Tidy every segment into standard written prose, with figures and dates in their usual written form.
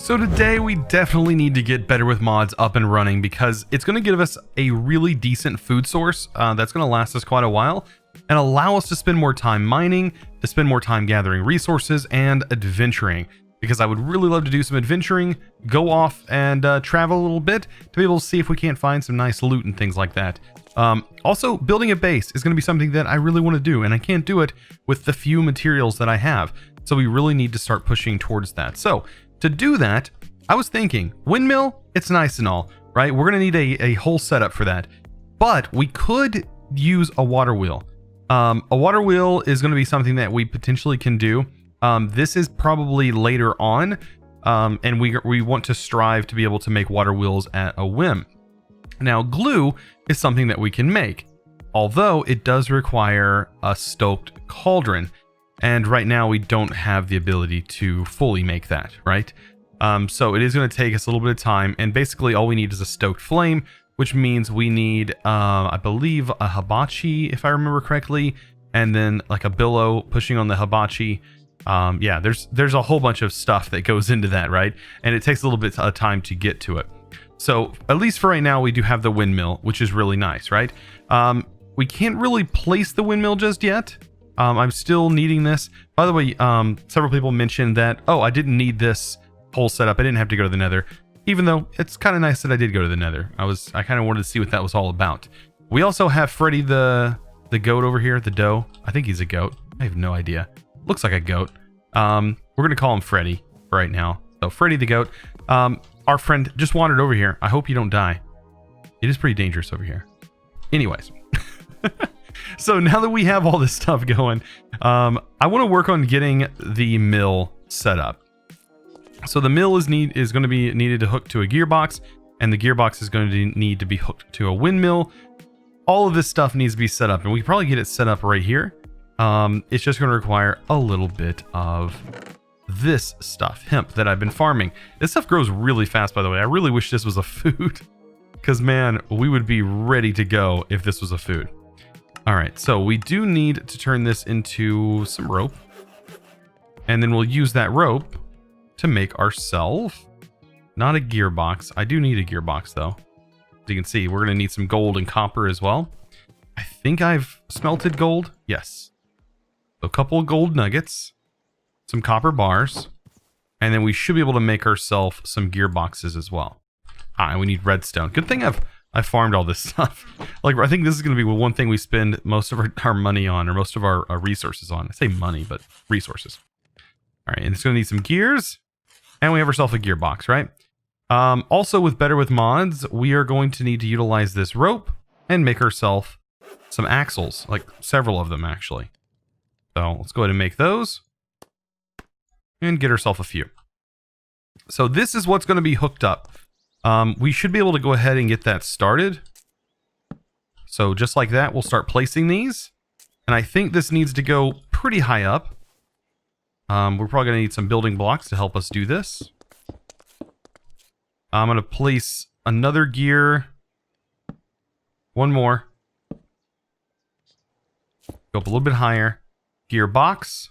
So today we definitely need to get Better with Mods up and running because it's going to give us a really decent food source that's going to last us quite a while and allow us to spend more time mining, to spend more time gathering resources and adventuring. Because I would really love to do some adventuring, go off and travel a little bit to be able to see if we can't find some nice loot and things like that. Also, building a base is going to be something that I really want to do, and I can't do it with the few materials that I have. So we really need to start pushing towards that. So to do that, I was thinking, windmill, it's nice and all, right? We're going to need a whole setup for that. But we could use a water wheel. A water wheel is going to be something that we potentially can do. This is probably later on, and we want to strive to be able to make water wheels at a whim. Now, glue is something that we can make, although it does require a stoked cauldron, and right now we don't have the ability to fully make that, right? So it is going to take us a little bit of time, and basically all we need is a stoked flame, which means we need, I believe, a hibachi, if I remember correctly, and then like a billow pushing on the hibachi. Yeah, there's a whole bunch of stuff that goes into that, right? And it takes a little bit of time to get to it. So at least for right now, we do have the windmill, which is really nice, right? We can't really place the windmill just yet. I'm still needing this. By the way, several people mentioned that, oh, I didn't need this whole setup. I didn't have to go to the nether, even though it's kind of nice that I did go to the nether. I kind of wanted to see what that was all about. We also have Freddy the goat over here, the doe. I think he's a goat. I have no idea. Looks like a goat. We're going to call him Freddy right now. So Freddy the goat. Our friend just wandered over here. I hope you don't die. It is pretty dangerous over here. Anyways. So now that we have all this stuff going, I want to work on getting the mill set up. So the mill is going to be needed to hook to a gearbox, and the gearbox is going to need to be hooked to a windmill. All of this stuff needs to be set up, and we can probably get it set up right here. It's just going to require a little bit of this stuff, hemp, that I've been farming. This stuff grows really fast, by the way. I really wish this was a food, because man, we would be ready to go if this was a food. All right, so we do need to turn this into some rope, and then we'll use that rope to make ourselves not a gearbox. I do need a gearbox though. As you can see, we're going to need some gold and copper as well. I think I've smelted gold. Yes. A couple of gold nuggets, some copper bars, and then we should be able to make ourselves some gearboxes as well. And we need redstone. Good thing I've farmed all this stuff. Like, I think this is going to be one thing we spend most of our money on, or most of our resources on. I say money, but resources. All right, and it's going to need some gears, and we have ourselves a gearbox, right? Also, with Better with Mods, we are going to need to utilize this rope and make ourselves some axles, like several of them actually. So let's go ahead and make those and get ourselves a few. So this is what's going to be hooked up. We should be able to go ahead and get that started. So just like that, we'll start placing these. And I think this needs to go pretty high up. We're probably going to need some building blocks to help us do this. I'm going to place another gear. One more. Go up a little bit higher. Gearbox.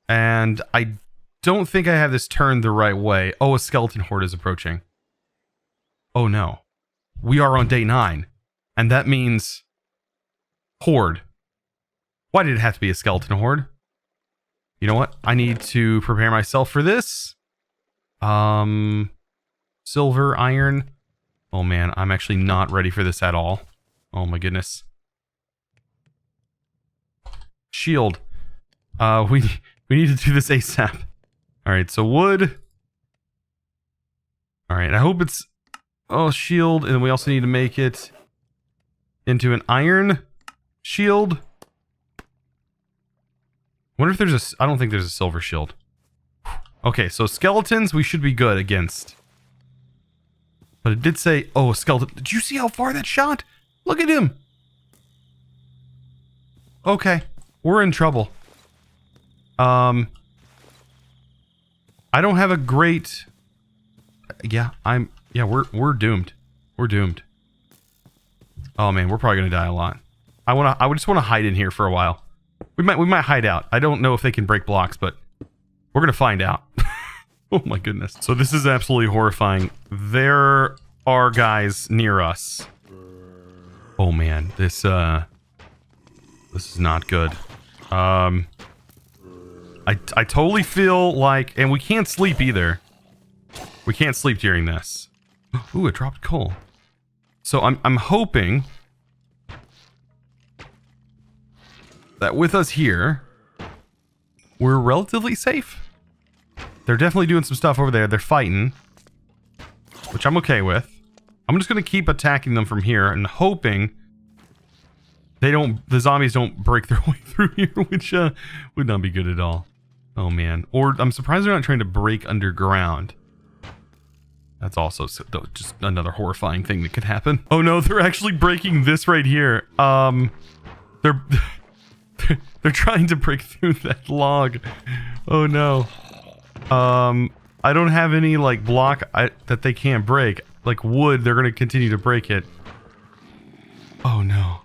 And I don't think I have this turned the right way. Oh, a skeleton horde is approaching. Oh no. We are on day 9. And that means horde. Why did it have to be a skeleton horde? You know what? I need to prepare myself for this. Silver, iron. Oh man, I'm actually not ready for this at all. Oh my goodness. Shield. We need to do this ASAP. Alright, so wood. Alright, I hope it's... Oh, shield. And we also need to make it into an iron shield. Wonder if there's a... I don't think there's a silver shield. Okay, so skeletons we should be good against. But it did say... Oh, a skeleton. Did you see how far that shot? Look at him. Okay. We're in trouble. I don't have a great... Yeah, we're doomed. We're doomed. Oh man, we're probably gonna die a lot. I would just want to hide in here for a while. We might hide out. I don't know if they can break blocks, but we're gonna find out. Oh my goodness. So this is absolutely horrifying. There are guys near us. Oh man, this is not good. I totally feel like, and we can't sleep either. We can't sleep during this. Ooh, it dropped coal. So I'm hoping that with us here, we're relatively safe. They're definitely doing some stuff over there. They're fighting, which I'm okay with. I'm just going to keep attacking them from here and hoping the zombies don't break their way through here, which would not be good at all. Oh man. Or I'm surprised they're not trying to break underground. That's also just another horrifying thing that could happen. Oh no, they're actually breaking this right here. They're trying to break through that log. Oh no. I don't have any like block that they can't break. Like wood, they're gonna continue to break it. Oh no.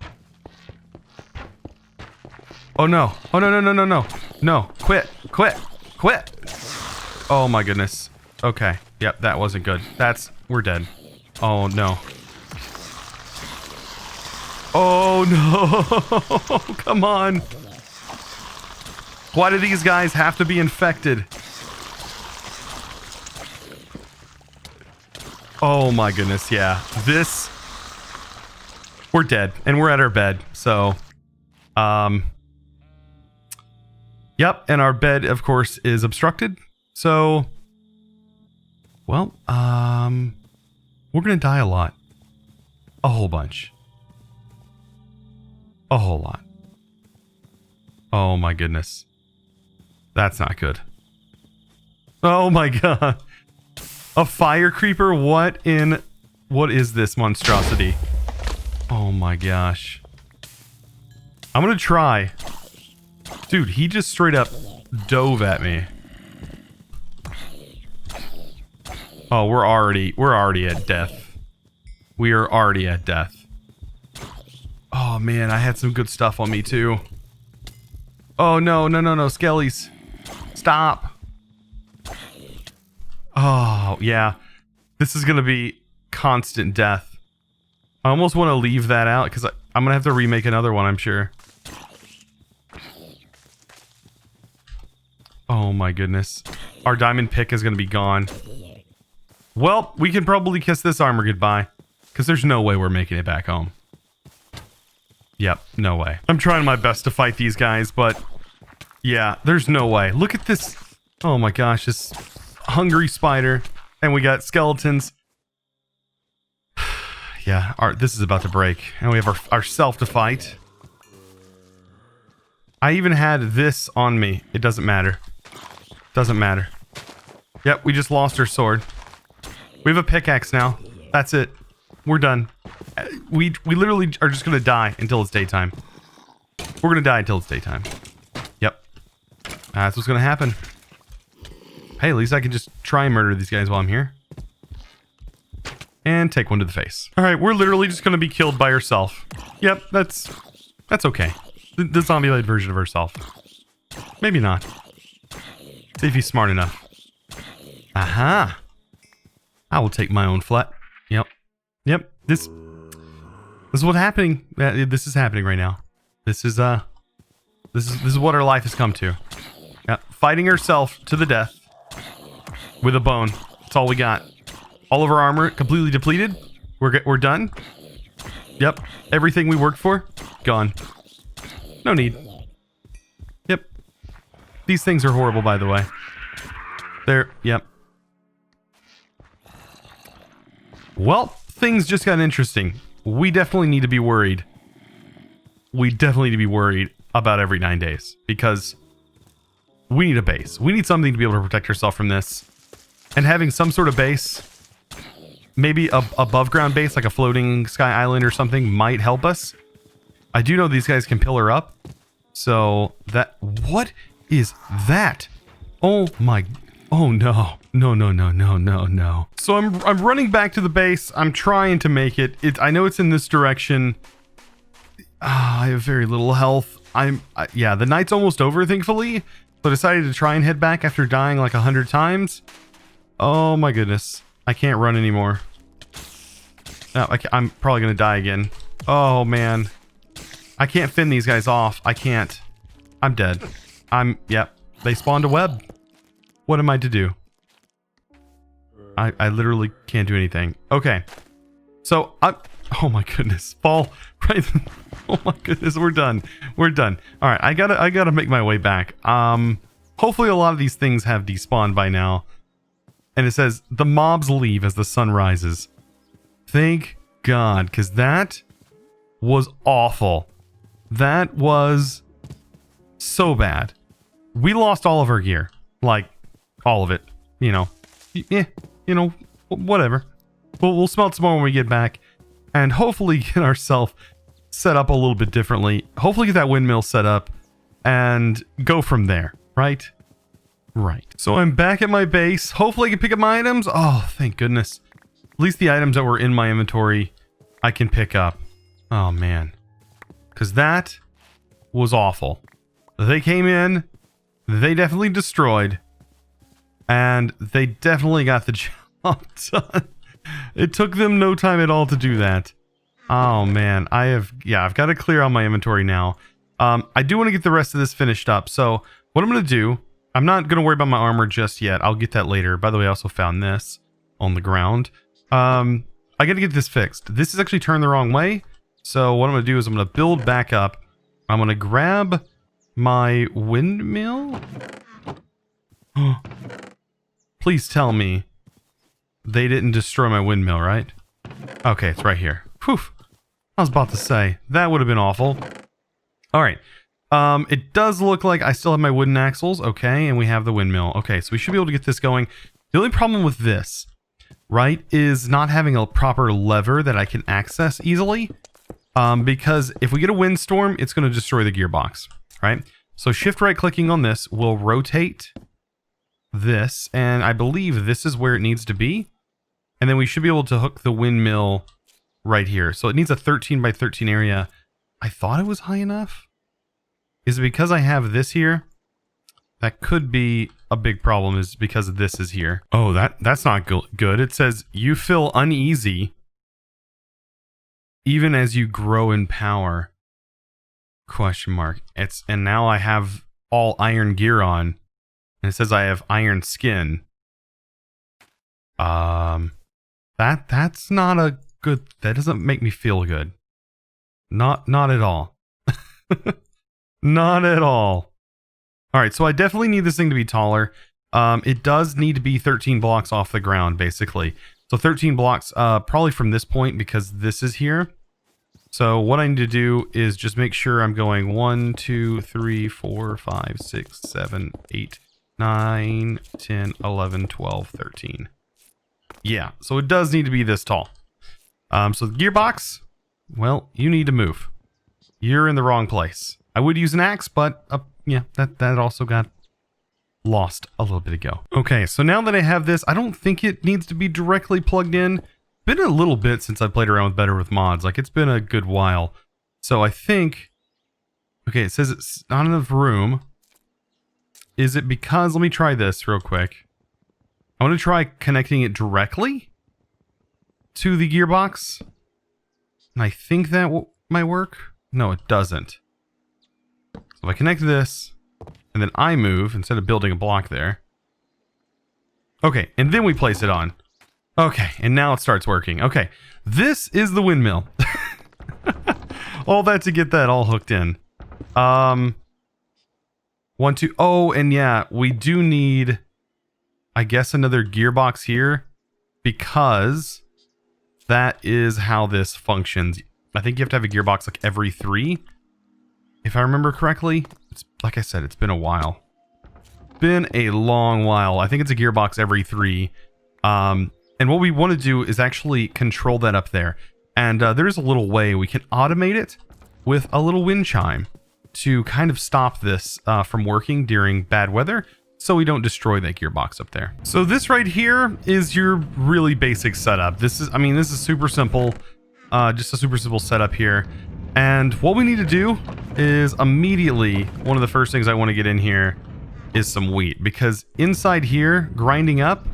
Oh no. Oh no, no, no, no, no. No. Quit. Quit. Quit. Oh my goodness. Okay. Yep, that wasn't good. We're dead. Oh no. Oh no. Come on. Why do these guys have to be infected? Oh my goodness, yeah. We're dead, and we're at our bed, so... Yep, and our bed, of course, is obstructed, so... Well, we're gonna die a lot. A whole bunch. A whole lot. Oh my goodness. That's not good. Oh my god. A fire creeper? What is this monstrosity? Oh my gosh. I'm gonna try. Dude, he just straight up dove at me. Oh, we're already at death. We are already at death. Oh man, I had some good stuff on me too. Oh no, no, no, no, skellies. Stop. Oh, yeah. This is gonna be constant death. I almost want to leave that out because I'm gonna have to remake another one, I'm sure. Oh my goodness. Our diamond pick is gonna be gone. Well, we can probably kiss this armor goodbye because there's no way we're making it back home. Yep, no way. I'm trying my best to fight these guys, but yeah, there's no way. Look at this. Oh my gosh, this hungry spider. And we got skeletons. Yeah, this is about to break. And we have ourself to fight. I even had this on me. It doesn't matter. Doesn't matter. Yep, we just lost our sword. We have a pickaxe now. That's it. We're done. We literally are just gonna die until it's daytime. We're gonna die until it's daytime. Yep. That's what's gonna happen. Hey, at least I can just try and murder these guys while I'm here. And take one to the face. Alright, we're literally just gonna be killed by herself. Yep, that's okay. The zombie-like version of herself. Maybe not. See if he's smart enough. Aha! I will take my own flat. Yep. Yep. This is what's happening. This is happening right now. This is what our life has come to. Yep. Fighting herself to the death with a bone. That's all we got. All of our armor completely depleted. We're done. Yep. Everything we worked for, gone. No need. Yep. These things are horrible, by the way. Yep. Well, things just got interesting. We definitely need to be worried. We definitely need to be worried about every 9 days. Because we need a base. We need something to be able to protect ourselves from this. And having some sort of base, maybe a above ground base, like a floating sky island or something, might help us. I do know these guys can pillar up. So what is that? Oh my, oh no. No, no, no, no, no, no. So I'm running back to the base. I'm trying to make it. I know it's in this direction. I have very little health. Yeah, the night's almost over, thankfully. So I decided to try and head back after dying like 100 times. Oh my goodness. I can't run anymore. No, I'm probably going to die again. Oh man. I can't fend these guys off. I can't. I'm dead. Yep. They spawned a web. What am I to do? I literally can't do anything. Okay. So, oh my goodness. Fall right. Oh my goodness. We're done. We're done. All right. I gotta make my way back. Hopefully a lot of these things have despawned by now. And it says the mobs leave as the sun rises. Thank God, because that was awful. That was so bad. We lost all of our gear. Like, all of it. You know. Yeah, you know, whatever. We'll smelt some more when we get back. And hopefully get ourselves set up a little bit differently. Hopefully get that windmill set up. And go from there. Right? Right. So I'm back at my base. Hopefully I can pick up my items. Oh, thank goodness. At least the items that were in my inventory I can pick up. Oh, man. Because that was awful. They came in. They definitely destroyed. And they definitely got the job done. It took them no time at all to do that. Oh, man. I've got to clear out my inventory now. I do want to get the rest of this finished up. So what I'm going to do, I'm not going to worry about my armor just yet. I'll get that later. By the way, I also found this on the ground. I got to get this fixed. This is actually turned the wrong way. So what I'm going to do is I'm going to build back up. I'm going to grab my windmill. Please tell me they didn't destroy my windmill, right? Okay, it's right here. Whew. I was about to say, that would have been awful. All right. It does look like I still have my wooden axles. Okay, and we have the windmill. Okay, so we should be able to get this going. The only problem with this, right, is not having a proper lever that I can access easily. Because if we get a windstorm, it's going to destroy the gearbox, right? So shift right clicking on this will rotate this, and I believe this is where it needs to be. And then we should be able to hook the windmill right here. So it needs a 13 by 13 area. I thought it was high enough. Is it because I have this here? That could be a big problem, is because this is here. Oh, that's not good. It says you feel uneasy even as you grow in power. Question mark. And now I have all iron gear on. And it says I have iron skin. That's not a good. That doesn't make me feel good. Not at all. Not at all. All right, so I definitely need this thing to be taller. It does need to be 13 blocks off the ground, basically. So 13 blocks, probably from this point, because this is here. So what I need to do is just make sure I'm going 1, 2, 3, 4, 5, 6, 7, 8, 9, 10, 11, 12, 13. Yeah, so it does need to be this tall. So the gearbox, well, you need to move. You're in the wrong place. I would use an axe, but yeah, that also got lost a little bit ago. Okay, so now that I have this, I don't think it needs to be directly plugged in. Been a little bit since I played around with Better with mods. Like, it's been a good while. So I think, okay, it says it's not enough room. Is it because, let me try this real quick. I want to try connecting it directly to the gearbox. And I think that might work. No, it doesn't. So if I connect this, and then I move, instead of building a block there. Okay, and then we place it on. Okay, and now it starts working. Okay, this is the windmill. All that to get that all hooked in. 1, 2, oh, and yeah, we do need, I guess, another gearbox here, because that is how this functions. I think you have to have a gearbox like every 3, if I remember correctly. It's, like I said, it's been a while. Been a long while. I think it's a gearbox every 3. And what we want to do is actually control that up there. And there's a little way we can automate it with a little wind chime to kind of stop this from working during bad weather, so we don't destroy that gearbox up there. So this right here is your really basic setup. This is, I mean, this is super simple. Just a super simple setup here. And what we need to do is immediately, one of the first things I want to get in here is some wheat, because inside here, grinding up,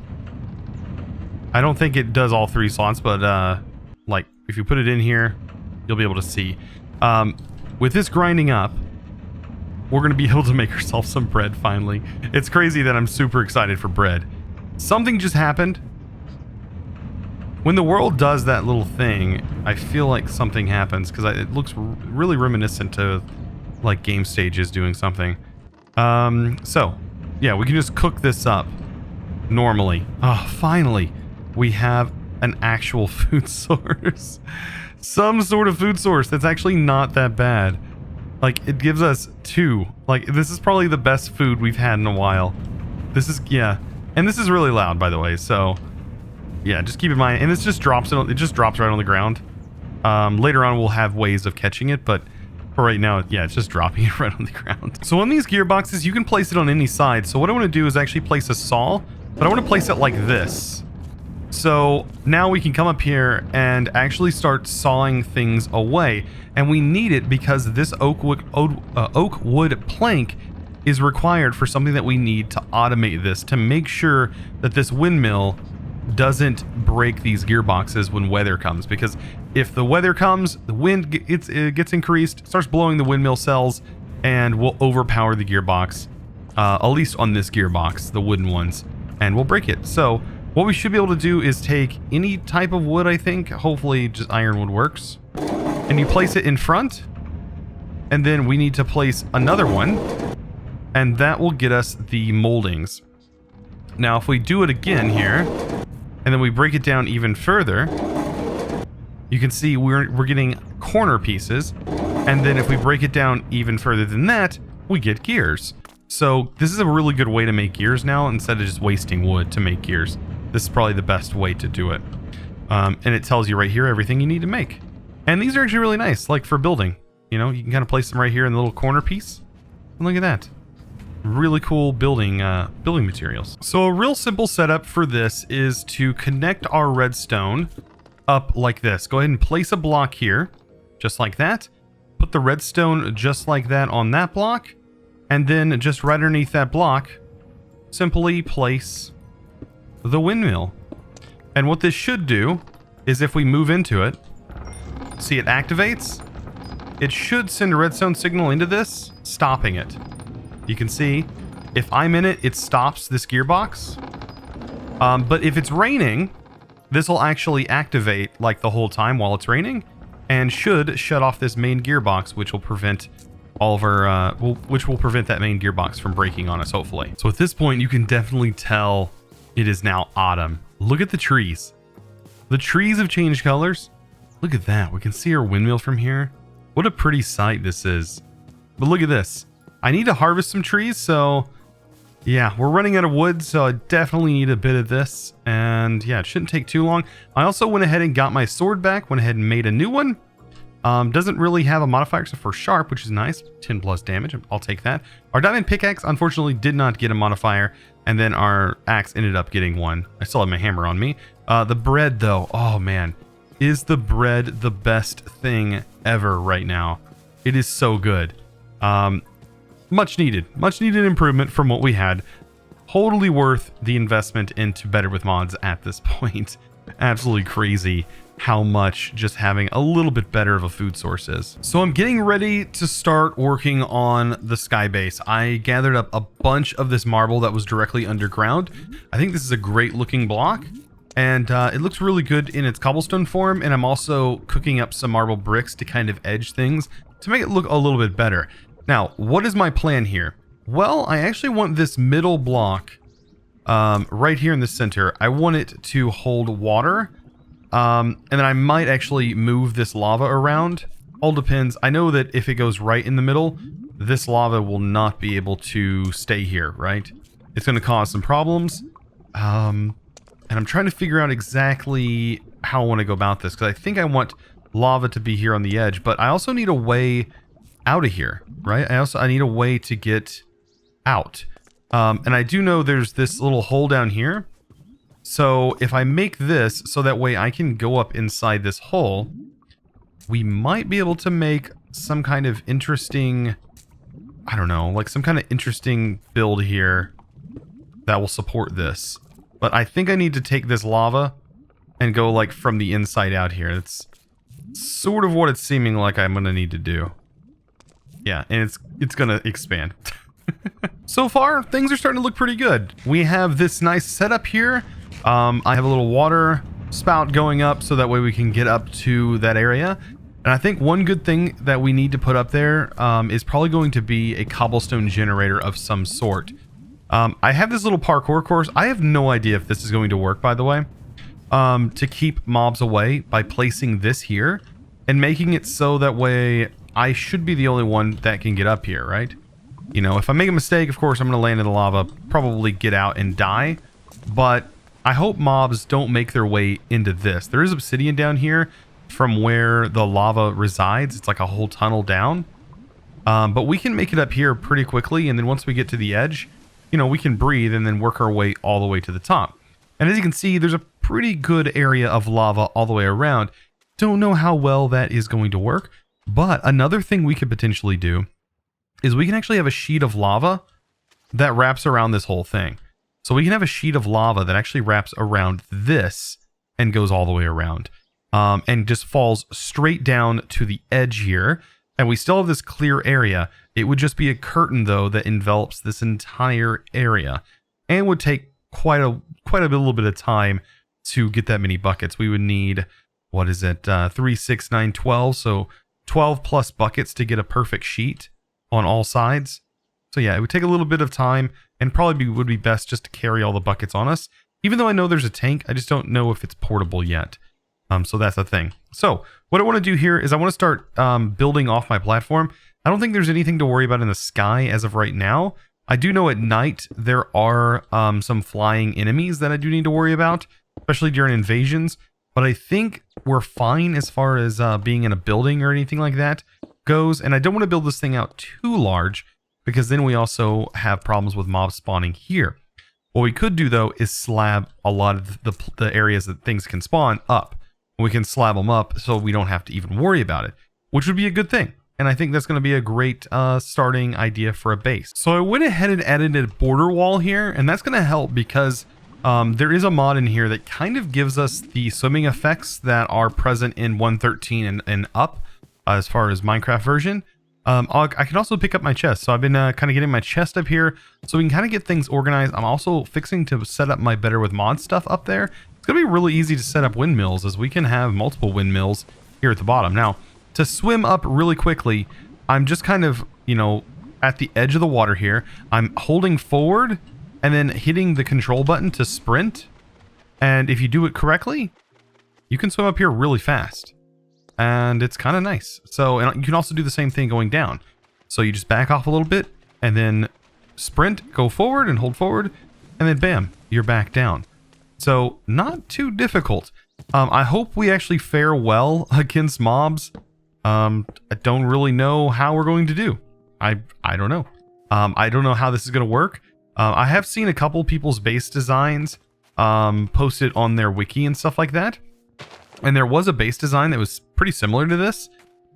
I don't think it does all 3 slots, but like if you put it in here, you'll be able to see. With this grinding up, we're going to be able to make ourselves some bread finally. It's crazy that I'm super excited for bread. Something just happened. When the world does that little thing, I feel like something happens because it looks really reminiscent to like game stages doing something. So yeah, we can just cook this up normally. Oh, finally, we have an actual food source. Some sort of food source that's actually not that bad. Like, it gives us 2. Like, this is probably the best food we've had in a while. This is, yeah. And this is really loud, by the way, so yeah, just keep in mind. And this just drops it just drops right on the ground. Later on we'll have ways of catching it, but for right now, yeah, it's just dropping it right on the ground. So on these gearboxes, you can place it on any side. So what I want to do is actually place a saw, but I want to place it like this. So now we can come up here and actually start sawing things away. And we need it because this oak wood plank is required for something that we need to automate this, to make sure that this windmill doesn't break these gearboxes when weather comes. Because if the weather comes, the wind it gets increased, starts blowing the windmill cells, and will overpower the gearbox, at least on this gearbox, the wooden ones, and we'll break it. So what we should be able to do is take any type of wood, I think. Hopefully just ironwood works. And you place it in front. And then we need to place another one. And that will get us the moldings. Now, if we do it again here, and then we break it down even further, you can see we're getting corner pieces. And then if we break it down even further than that, we get gears. So this is a really good way to make gears now, instead of just wasting wood to make gears. This is probably the best way to do it. And it tells you right here everything you need to make. And these are actually really nice, like for building. You know, you can kind of place them right here in the little corner piece. And look at that. Really cool building materials. So a real simple setup for this is to connect our redstone up like this. Go ahead and place a block here, just like that. Put the redstone just like that on that block. And then just right underneath that block, simply place the windmill. And what this should do is, if we move into it, see it activates. It should send a redstone signal into this, stopping it. You can see if I'm in it, it stops this gearbox. But if it's raining, this will actually activate like the whole time while it's raining, and should shut off this main gearbox, which will prevent all of our which will prevent that main gearbox from breaking on us, hopefully. So at this point, you can definitely tell it is now autumn. Look at the trees. The trees have changed colors. Look at that. We can see our windmill from here. What a pretty sight this is. But look at this. I need to harvest some trees, so yeah, we're running out of wood, so I definitely need a bit of this. And yeah, it shouldn't take too long. I also went ahead and got my sword back, went ahead and made a new one. Doesn't really have a modifier except for sharp, which is nice. 10 plus damage. I'll take that. Our diamond pickaxe, unfortunately, did not get a modifier. And then our axe ended up getting one. I still have my hammer on me. The bread, though. Oh, man. Is the bread the best thing ever right now? It is so good. Much needed. Much needed improvement from what we had. Totally worth the investment into Better with Mods at this point. Absolutely crazy how much just having a little bit better of a food source is. So I'm getting ready to start working on the sky base. I gathered up a bunch of this marble that was directly underground. I think this is a great looking block, and it looks really good in its cobblestone form. And I'm also cooking up some marble bricks to kind of edge things to make it look a little bit better. Now, what is my plan here? Well, I actually want this middle block right here in the center. I want it to hold water. And then I might actually move this lava around. All depends. I know that if it goes right in the middle, this lava will not be able to stay here, right? It's going to cause some problems. And I'm trying to figure out exactly how I want to go about this, because I think I want lava to be here on the edge, but I also need a way out of here, right? I need a way to get out. And I do know there's this little hole down here. So if I make this so that way I can go up inside this hole, we might be able to make some kind of interesting, I don't know, like some kind of interesting build here that will support this. But I think I need to take this lava and go like from the inside out here. It's sort of what it's seeming like I'm gonna need to do. Yeah, and it's gonna expand. So far, things are starting to look pretty good. We have this nice setup here. I have a little water spout going up so that way we can get up to that area. And I think one good thing that we need to put up there is probably going to be a cobblestone generator of some sort. I have this little parkour course. I have no idea if this is going to work, by the way, to keep mobs away by placing this here and making it so that way I should be the only one that can get up here, right? You know, if I make a mistake, of course, I'm going to land in the lava, probably get out and die. But I hope mobs don't make their way into this. There is obsidian down here from where the lava resides. It's like a whole tunnel down. But we can make it up here pretty quickly. And then once we get to the edge, you know, we can breathe and then work our way all the way to the top. And as you can see, there's a pretty good area of lava all the way around. Don't know how well that is going to work. But another thing we could potentially do is we can actually have a sheet of lava that wraps around this whole thing. So we can have a sheet of lava that actually wraps around this and goes all the way around. And just falls straight down to the edge here. And we still have this clear area. It would just be a curtain, though, that envelops this entire area. And would take quite a little bit of time to get that many buckets. We would need, what is it, 3, 6, 9, 12. So 12 plus buckets to get a perfect sheet on all sides. So yeah, it would take a little bit of time and probably would be best just to carry all the buckets on us. Even though I know there's a tank, I just don't know if it's portable yet. So that's the thing. So what I want to do here is I want to start building off my platform. I don't think there's anything to worry about in the sky as of right now. I do know at night there are some flying enemies that I do need to worry about, especially during invasions. But I think we're fine as far as being in a building or anything like that goes. And I don't want to build this thing out too large because then we also have problems with mob spawning here. What we could do, though, is slab a lot of the areas that things can spawn up. We can slab them up so we don't have to even worry about it, which would be a good thing. And I think that's going to be a great starting idea for a base. So I went ahead and added a border wall here, and that's going to help because there is a mod in here that kind of gives us the swimming effects that are present in 1.13 and up as far as Minecraft version. I can also pick up my chest. So I've been kind of getting my chest up here so we can kind of get things organized. I'm also fixing to set up my Better with Mod stuff up there. It's going to be really easy to set up windmills as we can have multiple windmills here at the bottom. Now, to swim up really quickly, I'm just kind of, you know, at the edge of the water here. I'm holding forward and then hitting the control button to sprint. And if you do it correctly, you can swim up here really fast. And it's kind of nice. So, and you can also do the same thing going down. So you just back off a little bit and then sprint, go forward and hold forward. And then bam, you're back down. So not too difficult. I hope we actually fare well against mobs. I don't really know how we're going to do. I don't know. I don't know how this is going to work. I have seen a couple people's base designs posted on their wiki and stuff like that. And there was a base design that was pretty similar to this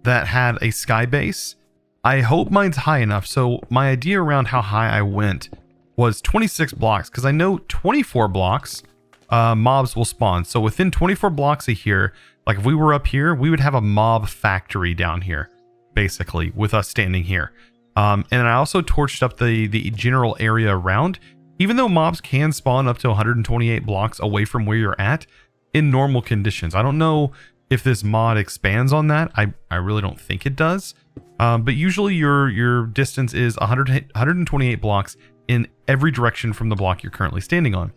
that had a sky base. I hope mine's high enough. So my idea around how high I went was 26 blocks because I know 24 blocks mobs will spawn. So within 24 blocks of here, like if we were up here, we would have a mob factory down here, basically, with us standing here. And I also torched up the general area around. Even though mobs can spawn up to 128 blocks away from where you're at in normal conditions. I don't know if this mod expands on that. I really don't think it does. But usually your distance is 128 blocks in every direction from the block you're currently standing on.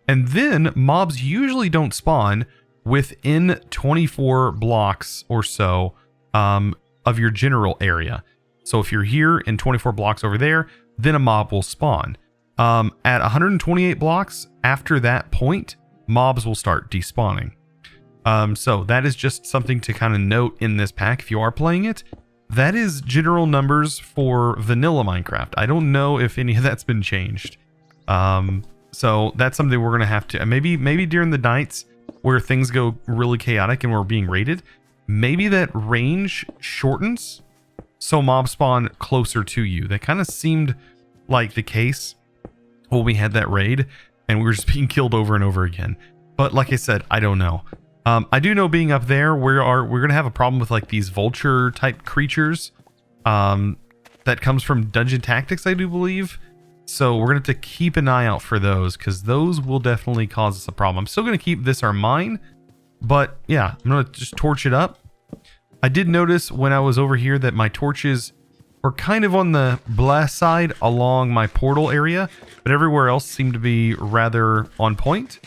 And then mobs usually don't spawn within 24 blocks or so of your general area. So if you're here and 24 blocks over there, then a mob will spawn. At 128 blocks, after that point, mobs will start despawning. So that is just something to kind of note in this pack if you are playing it. That is general numbers for vanilla Minecraft. I don't know if any of that's been changed. So that's something we're going to have to, maybe during the nights where things go really chaotic and we're being raided, maybe that range shortens so mobs spawn closer to you. That kind of seemed like the case when we had that raid and we were just being killed over and over again. But like I said, I don't know. I do know being up there, we're going to have a problem with like these vulture type creatures. That comes from Dungeon Tactics, I do believe. So we're going to have to keep an eye out for those, because those will definitely cause us a problem. I'm still going to keep this our mine, but yeah, I'm going to just torch it up. I did notice when I was over here that my torches were kind of on the blah side along my portal area, but everywhere else seemed to be rather on point.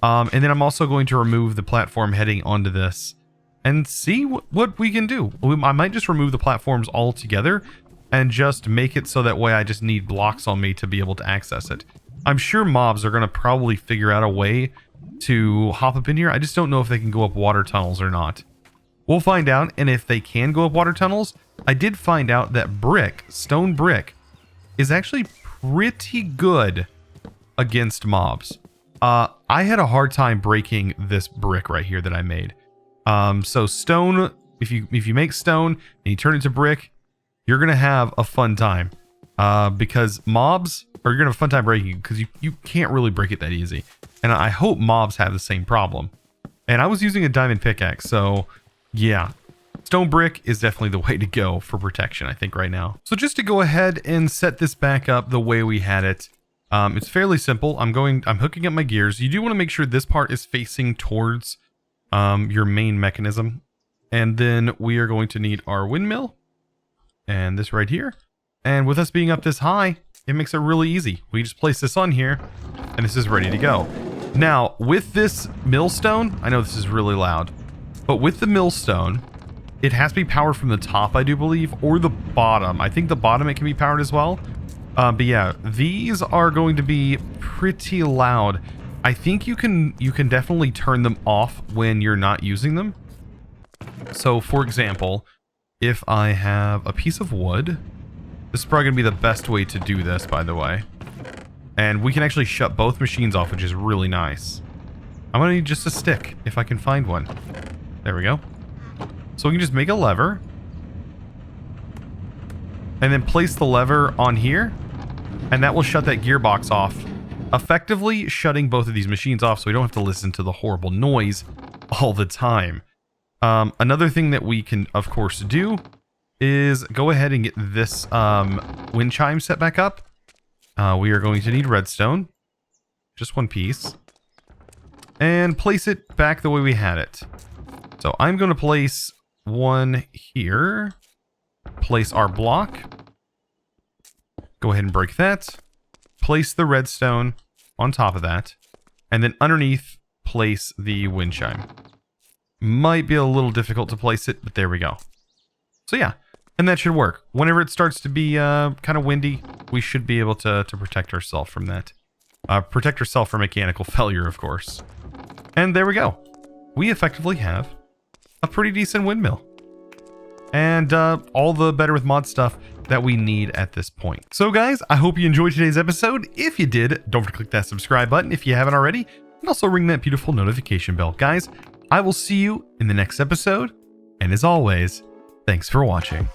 And then I'm also going to remove the platform heading onto this and see what we can do. I might just remove the platforms altogether and just make it so that way I just need blocks on me to be able to access it. I'm sure mobs are going to probably figure out a way to hop up in here. I just don't know if they can go up water tunnels or not. We'll find out, and if they can go up water tunnels, I did find out that stone brick, is actually pretty good against mobs. I had a hard time breaking this brick right here that I made. So stone, if you make stone and you turn it to brick, you're gonna have a fun time. Because mobs, or you're gonna have a fun time breaking, because you can't really break it that easy. And I hope mobs have the same problem. And I was using a diamond pickaxe, so yeah, stone brick is definitely the way to go for protection, I think, right now. So just to go ahead and set this back up the way we had it, it's fairly simple. I'm hooking up my gears. You do want to make sure this part is facing towards your main mechanism. And then we are going to need our windmill and this right here. And with us being up this high, it makes it really easy. We just place this on here and this is ready to go. Now, with this millstone, I know this is really loud, but with the millstone, it has to be powered from the top, I do believe, or the bottom. I think the bottom it can be powered as well. But yeah, these are going to be pretty loud. I think you can definitely turn them off when you're not using them. So for example, if I have a piece of wood, this is probably going to be the best way to do this, by the way. And we can actually shut both machines off, which is really nice. I'm going to need just a stick, if I can find one. There we go. So we can just make a lever. And then place the lever on here. And that will shut that gearbox off. Effectively shutting both of these machines off so we don't have to listen to the horrible noise all the time. Another thing that we can, of course, do is go ahead and get this wind chime set back up. We are going to need redstone. Just one piece. And place it back the way we had it. So I'm going to place one here. Place our block. Go ahead and break that. Place the redstone on top of that. And then underneath, place the wind chime. Might be a little difficult to place it, but there we go. So yeah, and that should work. Whenever it starts to be kind of windy, we should be able to protect ourselves from that. Protect ourselves from mechanical failure, of course. And there we go. We effectively have a pretty decent windmill. And all the better with mod stuff that we need at this point. So guys, I hope you enjoyed today's episode. If you did, don't forget to click that subscribe button if you haven't already. And also ring that beautiful notification bell. Guys, I will see you in the next episode. And as always, thanks for watching.